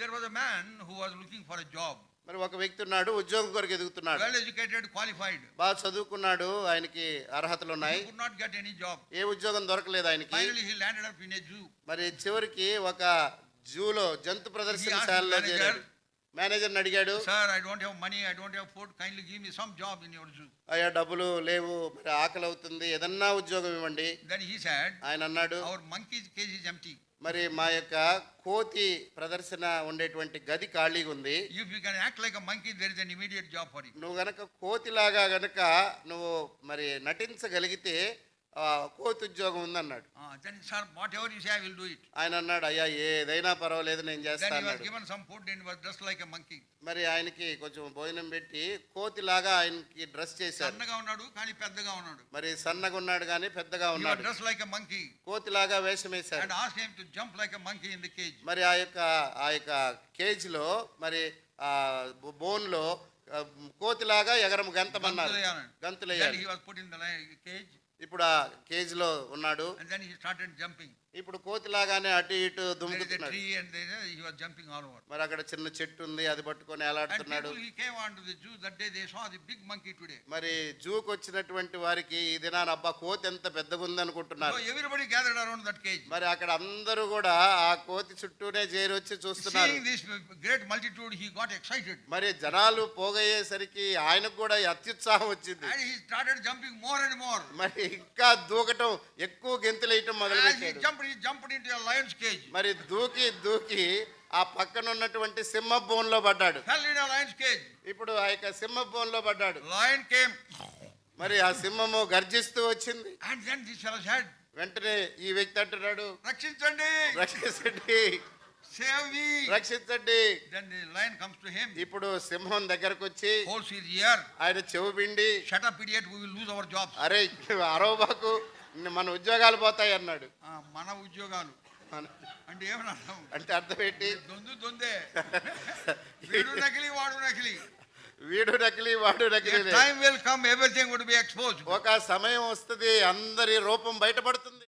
There was a man who was looking for a job. మరి ఒక వ్యక్తి ఉన్నాడు, ఉద్యోగం కొరకు ఎదుగుతున్నాడు, Well educated, qualified. బాగా చదువుకున్నాడు, ఆయనకి అర్హతలు ఉన్నాయి, He could not get any job. ఏ ఉద్యోగం దొరకలేదు ఆయనకి. Finally he landed up in a zoo. మరి చివరికి ఒక జూలో జంతు He ప్రదర్శనశాలలో asked the చేరాడు. మేనేజర్ని అడిగాడు, Sir, I don't have money, I don't have food, kindly give me some job in your zoo. అయ్యా డబ్బులు లేవు, మరి ఆకలి అవుతుంది, ఏదన్నా ఉద్యోగం ఇవ్వండి. Then he said, ఆయన అన్నాడు, our monkey's cage is empty. మరి మా యొక్క కోతి ప్రదర్శన ఉండేటువంటి గది ఖాళీగా ఉంది, If you can act like a monkey, there is an immediate job for you. నువ్వు గనక కోతిలాగా గనక నువ్వు మరి నటించగలిగితే కోతి ఉద్యోగం ఉందన్నాడు. Then sir, whatever you say, I will do it. ఆయన అన్నాడు, అయ్యా ఏదైనా పర్వాలేదు నేను Then చేస్తాను he was అన్నాడు. given some food and was dressed like a monkey. మరి ఆయనకి కొంచెం భోజనం పెట్టి కోతిలాగా ఆయనకి డ్రెస్ చేశారు. సన్నగా ఉన్నాడు కానీ పెద్దగా ఉన్నాడు. మరి సన్నగా ఉన్నాడు కానీ పెద్దగా He was ఉన్నాడు, dressed like a monkey కోతిలాగా వేషం వేశారు. and asked him to jump like a monkey in the cage. మరి ఆ యొక్క కేజ్ లో మరి ఆ బోన్ లో కోతిలాగా ఎగరము గంతమన్నారు, Then గంతులేయాలి. he was put in the cage ఇప్పుడు ఆ కేజ్ లో ఉన్నాడు, and then he started jumping. ఇప్పుడు కోతిలాగానే అటు ఇటు There is a దుమ్ముకుతున్నాడు. tree and there he was jumping all over. మరి అక్కడ చిన్న చెట్టు ఉంది, అది పట్టుకొని And ఎలాడుతున్నాడు. people, he came on to the zoo that day, they saw the big monkey today. మరి జూకి వచ్చినటువంటి వారికి ఈ దినాన అబ్బా కోతి ఎంత పెద్దగా ఉంది So అనుకుంటున్నారు. everybody gathered around that cage. మరి అక్కడ అందరూ కూడా ఆ కోతి చుట్టూనే చేరి వచ్చి చూస్తున్నారు. Seeing this great multitude, he got excited మరి జనాలు పోగయ్యేసరికి ఆయనకు కూడా అత్యుత్సాహం వచ్చింది. and he started jumping more and more. మరి ఇంకా దూకటం, ఎక్కువ గెంతులేయటం మొదలు As he పెట్టాడు. jumped into a lion's cage. మరి దూకి ఆ పక్కన ఉన్నటువంటి సింహ బోన్లో పడ్డాడు. Fell in a lion's cage. ఇప్పుడు ఆ యొక్క సింహ బోన్లో పడ్డాడు. Lion came మరి ఆ సింహము గర్జిస్తూ వచ్చింది. and then this fellow said, వెంటనే ఈ వ్యక్తి అంటున్నాడు, రక్షించండి, రక్షించండి, save me. రక్షించండి. Then the lion comes to him, ఇప్పుడు సింహం దగ్గరకు వచ్చి holds his ear. ఆయన చెవు పిండి, Shut up, idiot, we will lose our jobs. అరే అరవబాకు, మన ఉద్యోగాలు పోతాయి అన్నాడు. మన ఉద్యోగాలు అంటే ఏమని అర్థం? అంటే అర్థం ఏంటి? దొందే వీడు నకిలీ వాడు నకిలీ. వీడు నకిలీ వాడు నకిలీ. Time will come, everything would be exposed. ఒక సమయం వస్తుంది, అందరి రూపం బయటపడుతుంది.